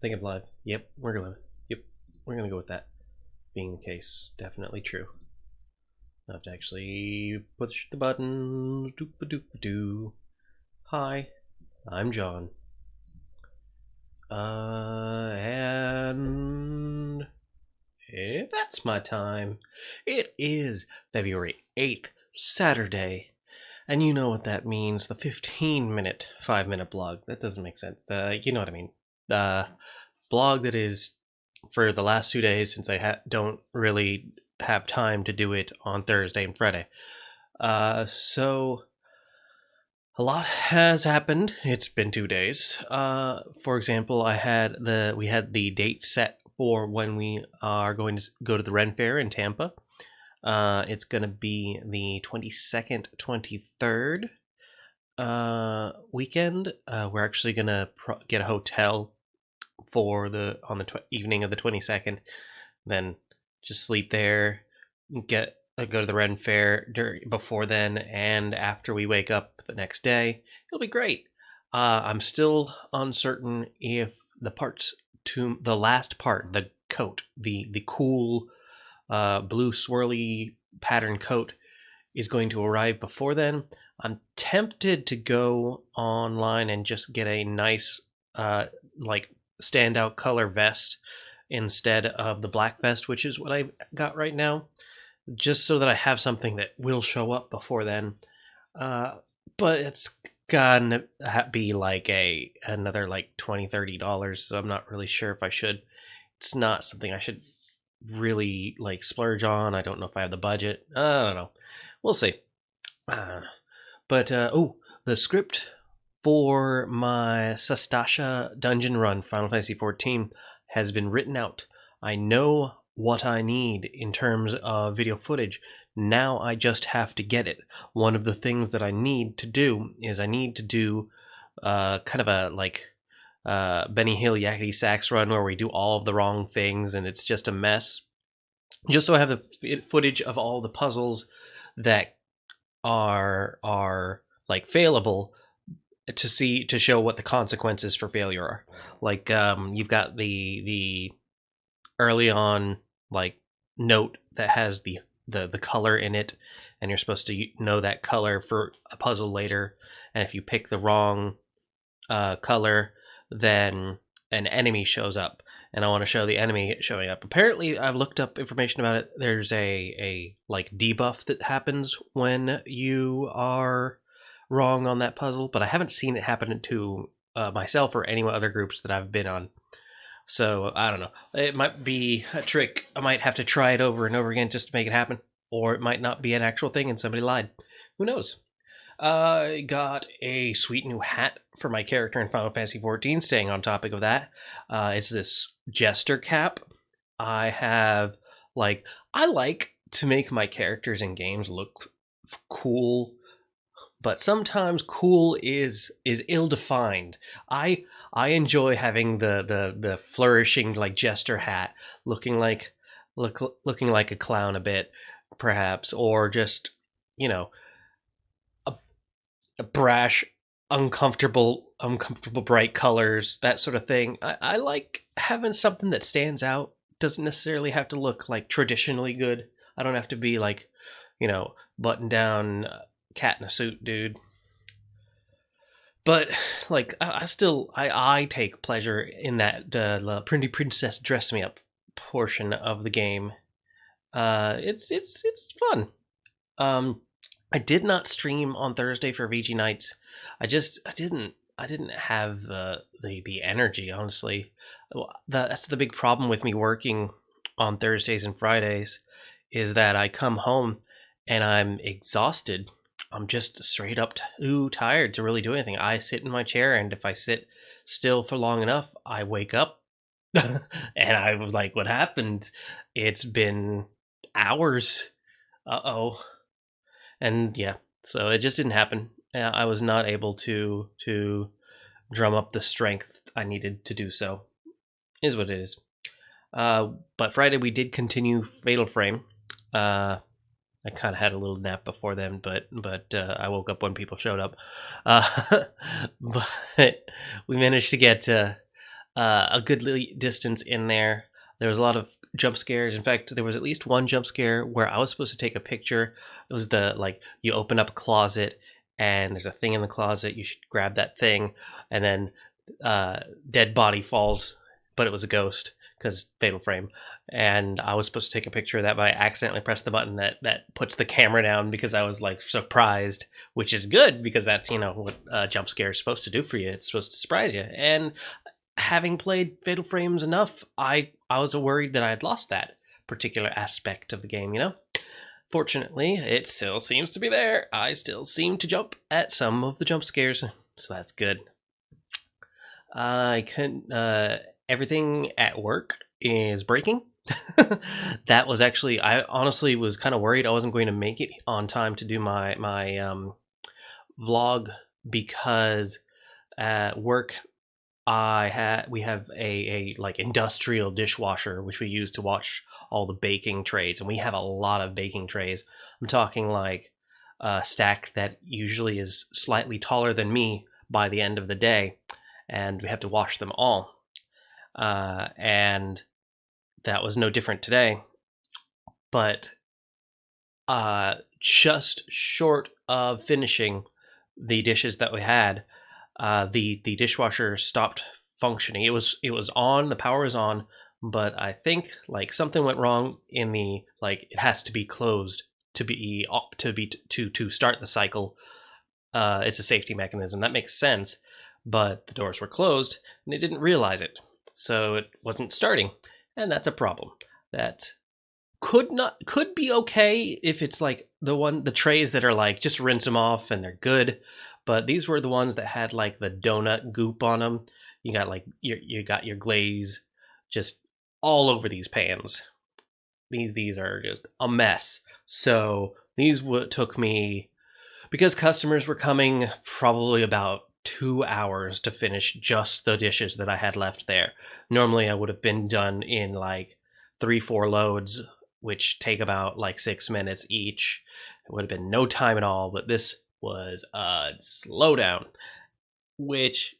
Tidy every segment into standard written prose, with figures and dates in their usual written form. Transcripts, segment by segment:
Think I'm live. Yep, we're gonna go with that. Being the case, definitely true. I have to actually push the button. Doop-a-doop-a-doo. Hi, I'm John. And that's my time. It is February 8th, Saturday. And you know what that means, the 15-minute, 5-minute blog. That doesn't make sense. You know what I mean. The blog that is for the last 2 days, since I don't really have time to do it on Thursday and Friday. So a lot has happened. It's been 2 days. For example, we had the date set for when we are going to go to the Ren Fair in Tampa. It's going to be the 22nd, 23rd weekend. We're actually going to get a hotel for on the evening of the 22nd, then just sleep there, go to the Ren Fair before then and after we wake up the next day. It'll be great. I'm still uncertain if the last part, the coat, the cool blue swirly pattern coat is going to arrive before then. I'm tempted to go online and just get a nice standout color vest instead of the black vest, which is what I got right now, just so that I have something that will show up before then. But it's gonna be like another like $20-$30, so I'm not really sure if I should. It's not something I should really like splurge on. I don't know if I have the budget. I don't know. We'll see. But the script for my Sastasha dungeon run, Final Fantasy XIV, has been written out. I know what I need in terms of video footage. Now I just have to get it. One of the things that I need to do is I need to do kind of a Benny Hill Yakety Sax run where we do all of the wrong things and it's just a mess. Just so I have the footage of all the puzzles that are like failable, to show what the consequences for failure are. Like you've got the early on like note that has the color in it, and you're supposed to know that color for a puzzle later, and if you pick the wrong color, then an enemy shows up, and I want to show the enemy showing up. Apparently, I've looked up information about it. There's a like debuff that happens when you are wrong on that puzzle, but I haven't seen it happen to myself or any other groups that I've been on. So I don't know. It might be a trick. I might have to try it over and over again just to make it happen, or it might not be an actual thing and somebody lied. Who knows? I got a sweet new hat for my character in Final Fantasy XIV, staying on topic of that. It's this jester cap. I like to make my characters in games look cool, but sometimes cool is ill-defined. I enjoy having the flourishing like jester hat, looking like a clown a bit, perhaps, or just, you know, a brash, uncomfortable bright colors, that sort of thing. I like having something that stands out. Doesn't necessarily have to look like traditionally good. I don't have to be like, button down cat in a suit dude. But like I take pleasure in that Pretty Princess Dress Me Up portion of the game. It's fun. I did not stream on Thursday for VG Nights. I didn't have the energy, honestly. That's the big problem with me working on Thursdays and Fridays, is that I come home and I'm exhausted. I'm just straight up too tired to really do anything. I sit in my chair, and if I sit still for long enough, I wake up. And I was like, what happened? It's been hours. Uh-oh. And yeah, so it just didn't happen. I was not able to drum up the strength I needed to do so. Is what it is. But Friday we did continue Fatal Frame. I kind of had a little nap before then, but I woke up when people showed up. But we managed to get a goodly distance in there. There was a lot of jump scares. In fact, there was at least one jump scare where I was supposed to take a picture. It was the like you open up a closet and there's a thing in the closet. You should grab that thing, and then dead body falls, but it was a ghost because Fatal Frame. And I was supposed to take a picture of that, but I accidentally pressed the button that puts the camera down because I was like surprised, which is good because that's what a jump scare is supposed to do for you. It's supposed to surprise you. And having played Fatal Frames enough, I was worried that I had lost that particular aspect of the game. Fortunately, it still seems to be there. I still seem to jump at some of the jump scares, so that's good. I couldn't. Everything at work is breaking. That was actually. I honestly was kind of worried I wasn't going to make it on time to do my vlog because at work we have a like industrial dishwasher which we use to wash all the baking trays, and we have a lot of baking trays. I'm talking like a stack that usually is slightly taller than me by the end of the day, and we have to wash them all. And that was no different today. But just short of finishing the dishes that we had, the dishwasher stopped functioning. It was on, the power was on, but I think like something went wrong in the like it has to be closed to start the cycle. It's a safety mechanism. That makes sense, but the doors were closed and it didn't realize it. So it wasn't starting, and that's a problem. That could be okay if it's like the trays that are like just rinse them off and they're good, but these were the ones that had like the donut goop on them. You got like you got your glaze just all over these pans. These are just a mess. So these took me, because customers were coming, probably about 2 hours to finish just the dishes that I had left there. Normally I would have been done in like 3-4 loads, which take about like 6 minutes each. It would have been no time at all, but this was a slowdown, which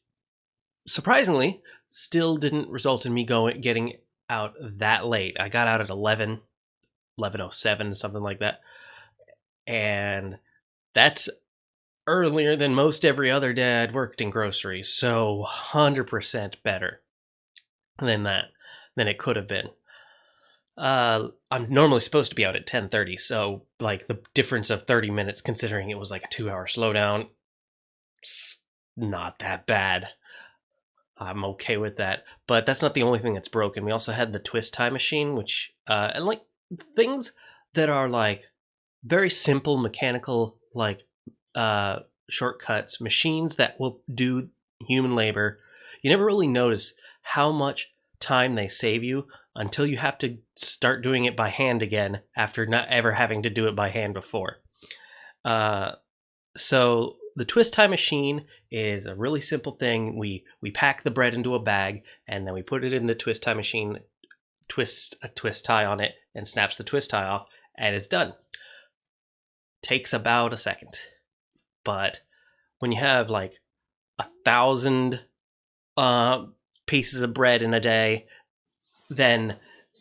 surprisingly still didn't result in me getting out that late. I got out at 11:07, something like that. And that's earlier than most every other day I'd worked in groceries, so 100% better than it could have been. I'm normally supposed to be out at 10:30, so like the difference of 30 minutes, considering it was like a 2-hour slowdown, it's not that bad. I'm okay with that, but that's not the only thing that's broken. We also had the twist tie machine, which and like things that are like very simple mechanical like shortcuts, machines that will do human labor. You never really notice how much time they save you until you have to start doing it by hand again after not ever having to do it by hand before. So the twist tie machine is a really simple thing. We pack the bread into a bag and then we put it in the twist tie machine, twist a twist tie on it, and snaps the twist tie off, and it's done. Takes about a second. But when you have like 1,000 pieces of bread in a day, then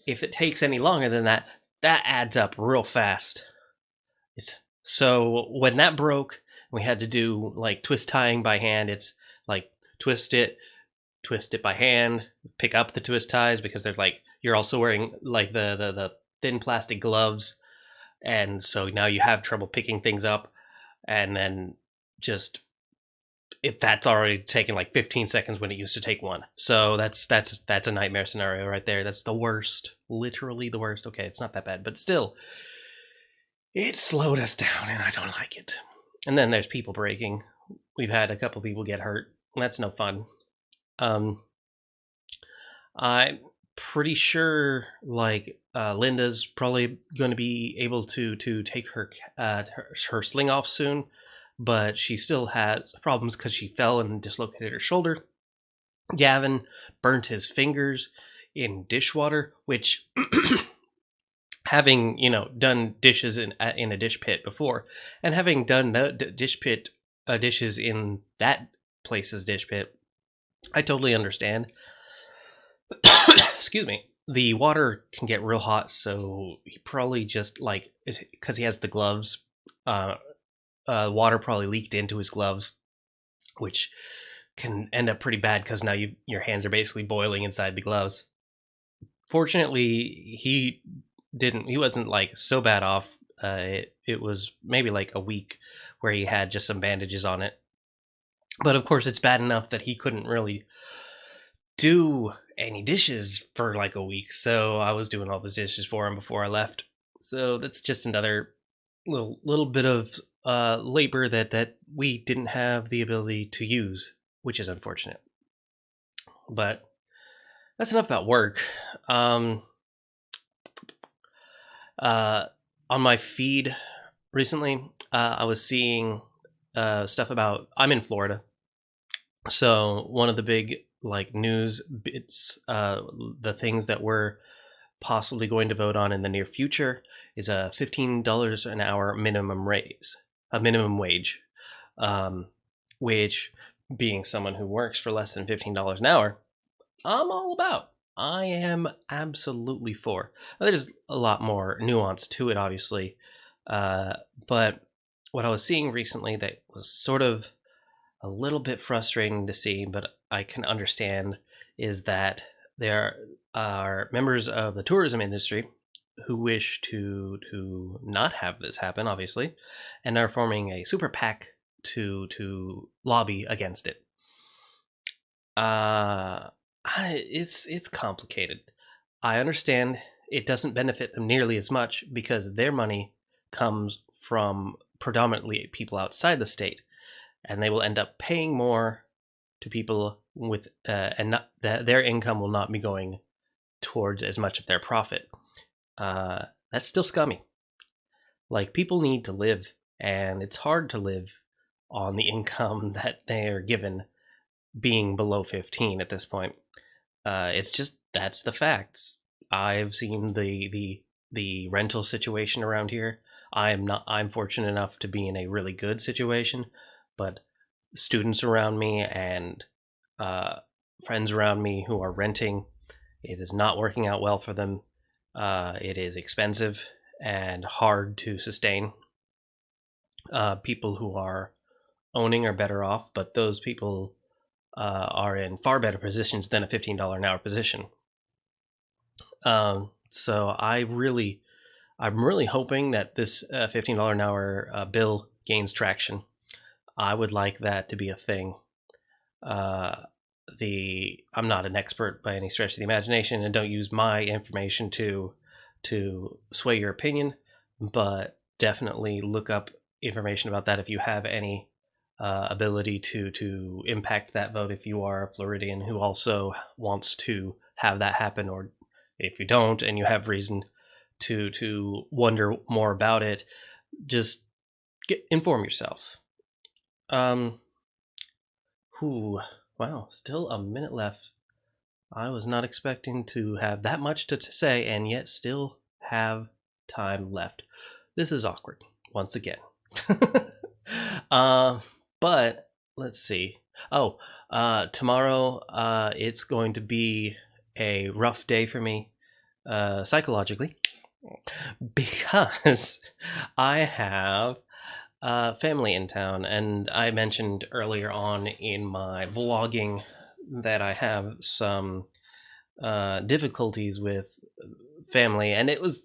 if it takes any longer than that, that adds up real fast. So when that broke, we had to do like twist tying by hand. It's like twist it by hand, pick up the twist ties, because there's like you're also wearing like the thin plastic gloves, and so now you have trouble picking things up, and then just if that's already taken like 15 seconds when it used to take one. So that's a nightmare scenario right there. That's the worst, literally the worst. Okay, it's not that bad, but still, it slowed us down, and I don't like it. And then there's people breaking. We've had a couple people get hurt. That's no fun. I'm pretty sure like Linda's probably going to be able to take her sling off soon, but she still has problems because she fell and dislocated her shoulder. Gavin burnt his fingers in dishwater, which having done dishes in a dish pit before, and having done the dishes in that place's dish pit, I totally understand. Excuse me. The water can get real hot, so he probably just like because he has the gloves. Uh, Water probably leaked into his gloves, which can end up pretty bad because now your hands are basically boiling inside the gloves. Fortunately, he wasn't like so bad off. It was maybe like a week where he had just some bandages on it. But of course, it's bad enough that he couldn't really do any dishes for like a week. So I was doing all the dishes for him before I left. So that's just another little bit of labor that we didn't have the ability to use, which is unfortunate. But that's enough about work. Um, uh, on my feed recently, I was seeing stuff about. I'm in Florida, so one of the big like news bits, the things that we're possibly going to vote on in the near future is a $15 an hour minimum raise, a minimum wage, um, which, being someone who works for less than $15 an hour, I'm all about. I am absolutely for. Now, there's a lot more nuance to it, obviously, uh, but what I was seeing recently that was sort of a little bit frustrating to see, but I can understand, is that there are members of the tourism industry who wish to not have this happen, obviously, and are forming a super PAC to lobby against it. It's complicated. I understand it doesn't benefit them nearly as much because their money comes from predominantly people outside the state, and they will end up paying more to people with and not, that their income will not be going towards as much of their profit. That's still scummy. Like, people need to live, and it's hard to live on the income that they are given, being below 15 at this point. It's just that's the facts. I've seen the rental situation around here. I'm fortunate enough to be in a really good situation, but students around me and uh, friends around me who are renting, it is not working out well for them. It is expensive and hard to sustain. People who are owning are better off, but those people are in far better positions than a $15 an hour position. So I'm really hoping that this $15 an hour bill gains traction. I would like that to be a thing. Uh, I'm not an expert by any stretch of the imagination, and don't use my information to sway your opinion, but definitely look up information about that if you have any ability to impact that vote. If you are a Floridian who also wants to have that happen, or if you don't and you have reason to wonder more about it, just inform yourself. Um, whew, wow, still a minute left. I was not expecting to have that much to say and yet still have time left. This is awkward, once again. uh, but let's see. Oh, tomorrow it's going to be a rough day for me psychologically because I have family in town, and I mentioned earlier on in my vlogging that I have some difficulties with family, and I was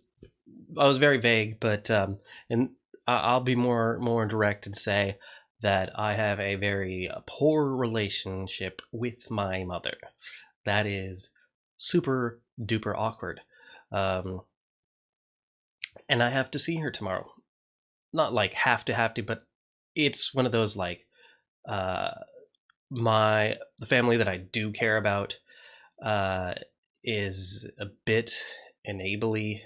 very vague, but and I'll be more direct and say that I have a very poor relationship with my mother. That is super duper awkward, um, and I have to see her tomorrow. Not like have to, but it's one of those like uh, the family that I do care about uh, is a bit enably,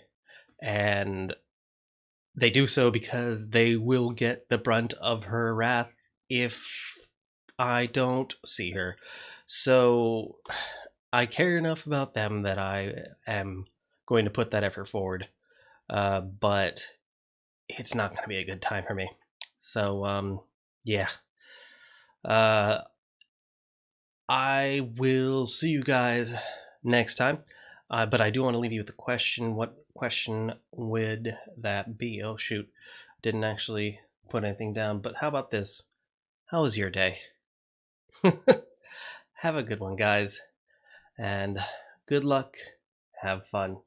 and they do so because they will get the brunt of her wrath if I don't see her. So I care enough about them that I am going to put that effort forward. But it's not going to be a good time for me. So yeah. Uh, I will see you guys next time. But I do want to leave you with a question. What question would that be? Oh, shoot. Didn't actually put anything down. But how about this? How was your day? Have a good one, guys. And good luck. Have fun.